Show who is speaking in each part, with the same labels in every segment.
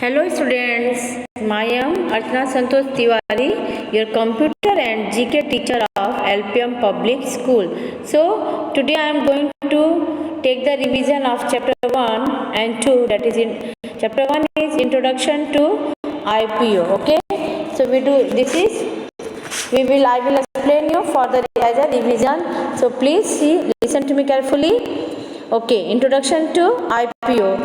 Speaker 1: Hello students, I am Archana Santosh Tiwari, your computer and GK teacher of LPM Public School. So today I am going to take the revision of chapter 1 and 2, that is in chapter 1 is introduction to IPO. Okay, so I will explain you further as a revision. So please listen to me carefully. Okay, introduction to IPO.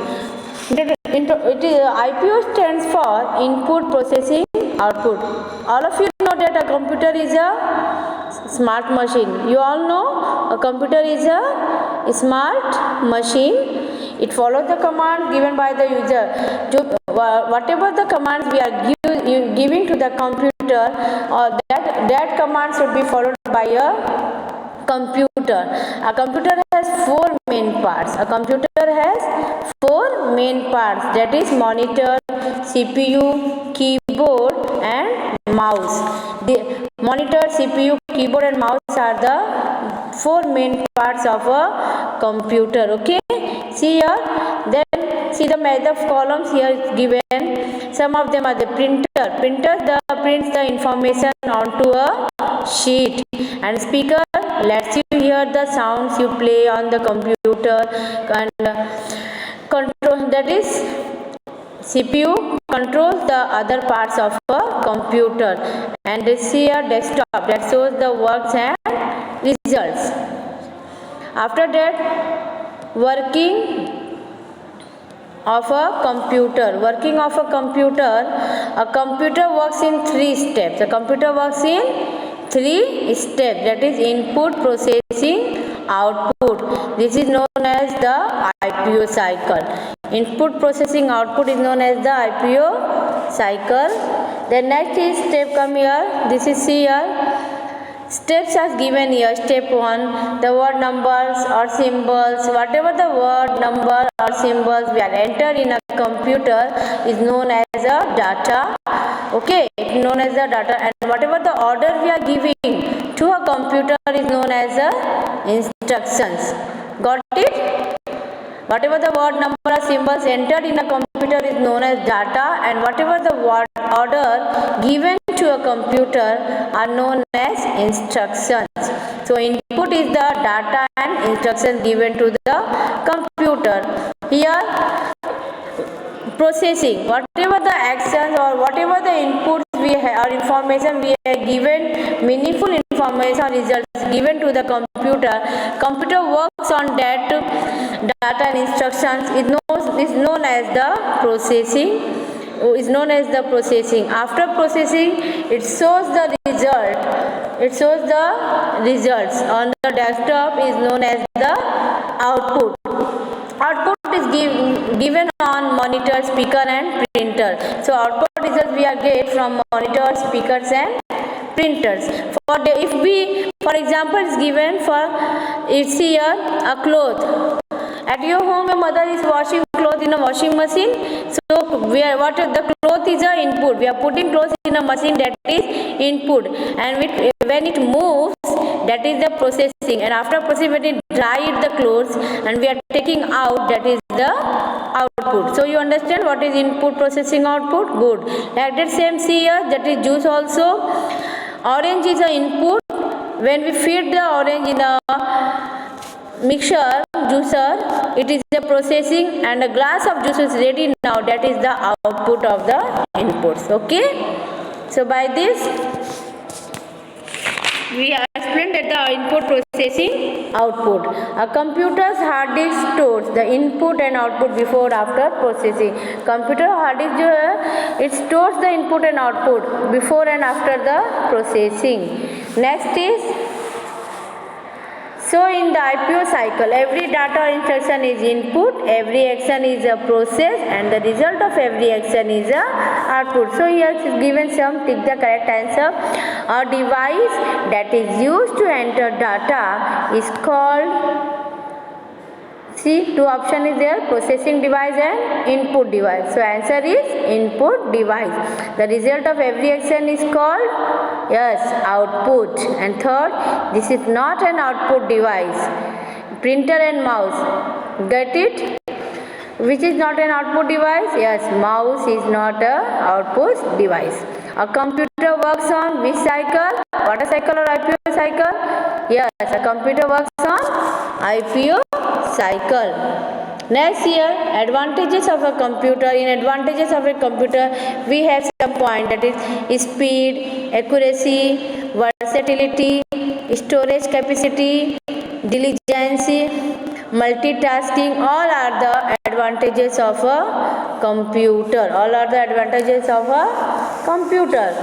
Speaker 1: IPO stands for Input Processing Output. All of you know that a computer is a smart machine. You all know a computer is a smart machine. It follows the command given by the user. Whatever the commands we are giving to the computer, that command should be followed by a computer. A computer has four main parts. That is monitor, CPU, keyboard and mouse. The monitor, CPU, keyboard and mouse are the four main parts of a computer. Okay, see here. Then see the columns here is given. Some of them are the printer. Printer prints the information onto a sheet, and speaker lets you hear the sounds you play on the computer, and control, that is CPU controls the other parts of a computer, and this here desktop that shows the works and results. After that, working of a computer. A computer works in three steps. That is input, processing, output. This is known as the IPO cycle. Input, processing, output is known as the IPO cycle. The next is step come here. This is here. Steps are given here. Step 1, the word numbers or symbols. Whatever the word, number or symbols we are entered in a computer is known as a data. Okay, it's known as the data, and whatever the order we are giving to a computer is known as the instructions. Got it? Whatever the word, number or symbols entered in a computer is known as data, and whatever the word order given to a computer are known as instructions. So input is the data and instructions given to the computer. Here processing, whatever the actions or whatever the inputs we have or information we have given, meaningful information results given to the computer works on that data and instructions is known as the processing. After processing, it shows the results on the desktop is known as the output. Output is given on monitor, speaker and printer. So output results we are get from monitor, speakers and printers. For example, is given for, it's here a cloth. At your home, your mother is washing clothes in a washing machine. So the cloth is a input. We are putting clothes in a machine, that is input, and when it moves, that is the processing, and after processing, when it dries the clothes and we are taking out, that is the output. So you understand what is input, processing, output? Good. Like that same see here, that is juice also. Orange is a input. When we feed the orange in a mixer juicer, it is the processing, and a glass of juice is ready now, that is the output of the inputs. Okay, so by this we have explained that the input, processing, output. A computer's hard disk stores the input and output before after processing. Computer hard disk it stores the input and output before and after the processing. Next is, so in the IPO cycle, every data or instruction is input, every action is a process, and the result of every action is a output. So here is given some, tick the correct answer. A device that is used to enter data is called, see, two options is there, processing device and input device. So answer is input device. The result of every action is called, yes, output. And third, this is not an output device. Printer and mouse. Get it? Which is not an output device? Yes, mouse is not a output device. A computer works on which cycle? Water cycle or IPO cycle? Yes, a computer works on IPO cycle. Next here, advantages of a computer. In advantages of a computer, we have some point, that is speed, accuracy, versatility, storage capacity, diligence, multitasking. All are the advantages of a computer. All are the advantages of a computer.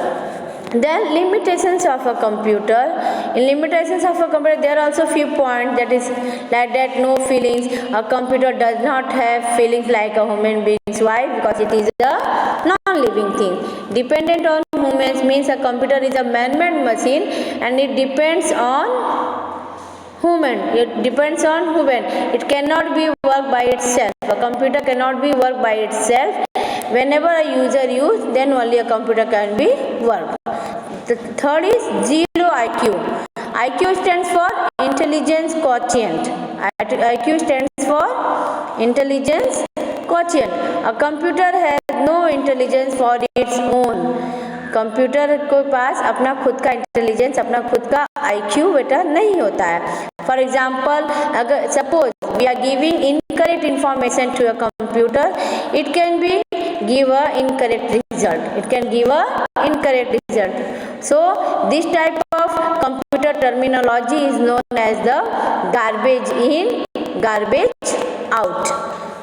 Speaker 1: Then limitations of a computer. In limitations of a computer, there are also few points, that is like that no feelings. A computer does not have feelings like a human being. Why? Because it is a non-living thing. Dependent on humans means a computer is a man-made machine and it depends on human. It depends on human. It cannot be worked by itself. A computer cannot be worked by itself. Whenever a user use, then only a computer can be worked. The third is zero IQ. IQ stands for intelligence quotient. IQ stands for intelligence quotient. A computer has no intelligence for its own. Computer के पास अपना खुद का intelligence, अपना खुद का IQ बेटा नहीं होता है. फॉर एग्जाम्पल, अगर suppose we are giving incorrect information to a computer, it can be give a incorrect result. It can give a incorrect result. So this type of computer terminology is known as the garbage in, garbage out.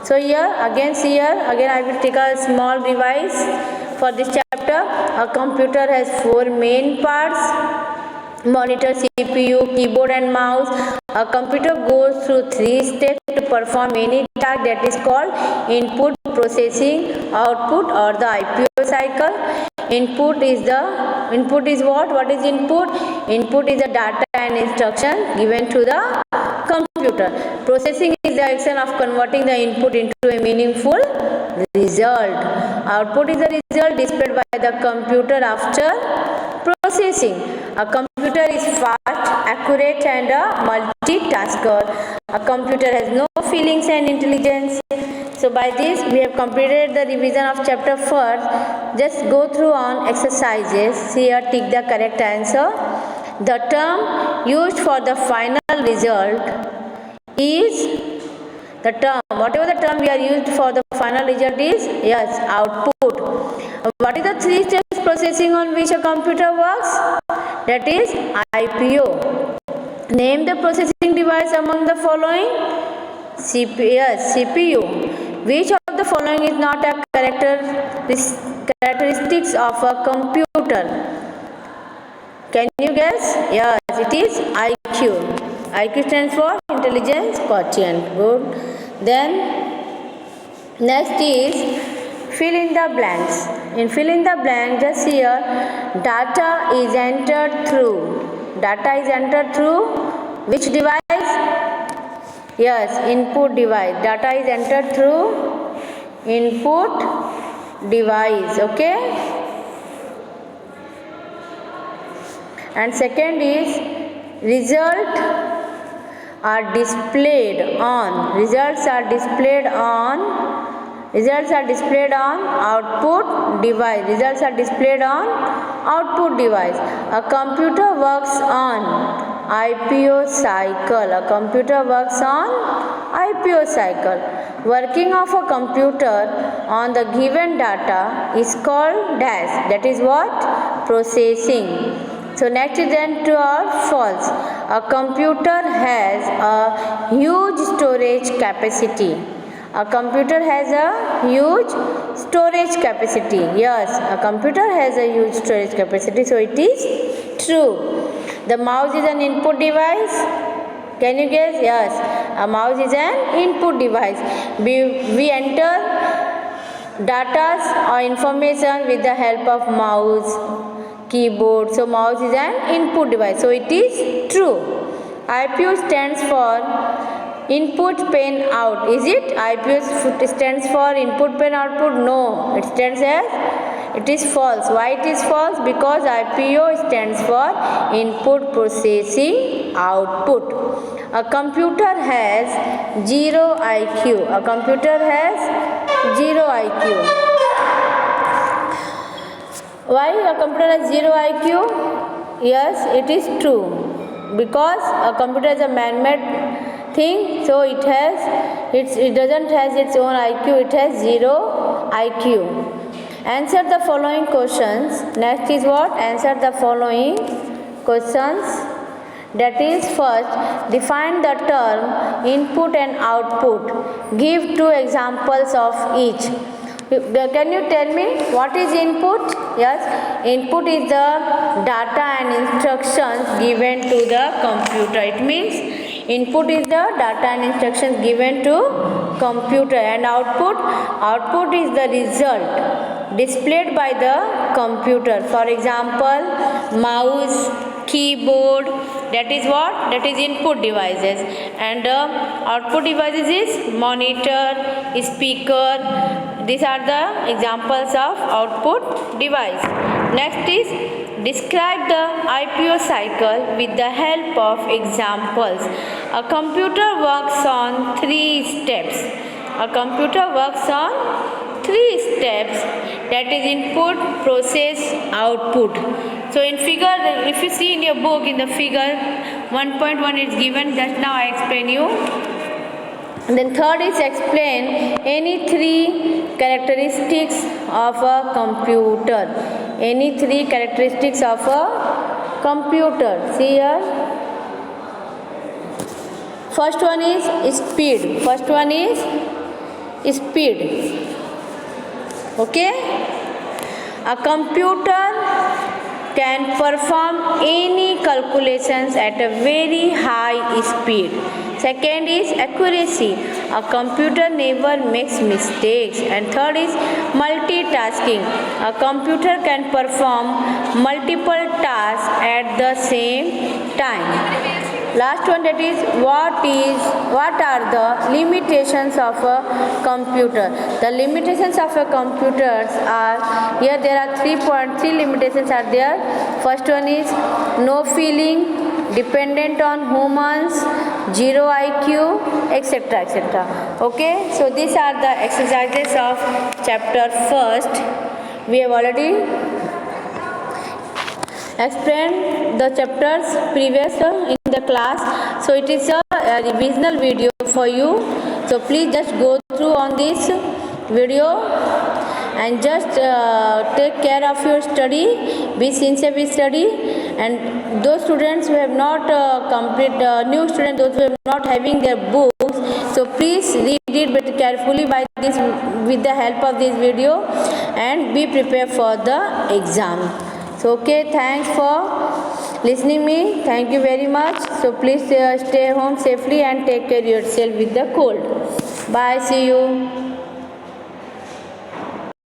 Speaker 1: So here again, again I will take a small revise for this chapter. A computer has 4 main parts: monitor, CPU, keyboard and mouse. A computer goes through 3 steps to perform any task, that is called input, processing, output or the IPO cycle. Input is what? What is input? Input is the data and instruction given to the computer. Processing is the action of converting the input into a meaningful result. Output is the result displayed by the computer after processing. A computer is fast, accurate and a multitasker. A computer has no feelings and intelligence. So by this we have completed the revision of chapter 1. Just go through on exercises. Here tick the correct answer. The term used for the final result is the term, whatever the term we are used for the final result is, yes, output. What is the 3 steps processing on which a computer works? That is IPO. Name the processing device among the following. CPU. Which of the following is not a characteristics of a computer? Can you guess? Yes, it is IQ. IQ stands for intelligence quotient. Good. Then next is fill in the blanks. In fill in the blank, just here data is entered through. Data is entered through which device? Yes, input device. Data is entered through input device. Okay. And second is result are displayed on. Results are displayed on output device. Results are displayed on output device. A computer works on IPO cycle. A computer works on IPO cycle. Working of a computer on the given data is called dash. That is what? Processing. So next is then true or false. A computer has a huge storage capacity. A computer has a huge storage capacity. Yes, a computer has a huge storage capacity. So it is true. The mouse is an input device. Can you guess? Yes, a mouse is an input device. We enter data or information with the help of mouse, keyboard. So mouse is an input device. So it is true. IPO stands for input pen out. Is it? IPO stands for input pen output? No. It stands as, it is false. Why it is false? Because IPO stands for input processing output. A computer has 0 IQ. A computer has 0 IQ. Why a computer has 0 IQ? Yes, it is true. Because a computer is a man-made thing, so it doesn't has its own IQ. It has 0 IQ. Answer the following questions. Next is what? Answer the following questions. That is, first, define the term input and output. Give 2 examples of each. Can you tell me what is input? Yes, input is the data and instructions given to the computer. It means input is the data and instructions given to computer, and output is the result displayed by the computer. For example, mouse, keyboard, that is what? That is input devices, and output devices is monitor, speaker. These are the examples of output device. Next is describe the IPO cycle with the help of examples. A computer works on 3 steps. A computer works on 3 steps, that is input, process, output. So in figure, if you see in your book, in the figure 1.1 is given, just now I explain you. And then third is explain any 3 characteristics of a computer. Any 3 characteristics of a computer. See here. First one is speed. First one is speed. Okay? A computer can perform any calculations at a very high speed. Second is accuracy. A computer never makes mistakes. And third is multitasking. A computer can perform multiple tasks at the same time. Last one, that is what are the limitations of a computer? The limitations of a computer are, here there are 3 limitations are there. First one is no feeling, dependent on humans, 0 IQ, etc., etc. Okay, so these are the exercises of chapter 1st. We have already explained the chapters previous in the class, so it is a revisional video for you. So please just go through on this video and just take care of your study, be sincere with study. And those students who have not new students, those who are not having their books, so please read it very carefully by this, with the help of this video, and be prepared for the exam. So okay, thanks for listening me. Thank you very much. So please stay home safely and take care yourself with the cold. Bye. See you.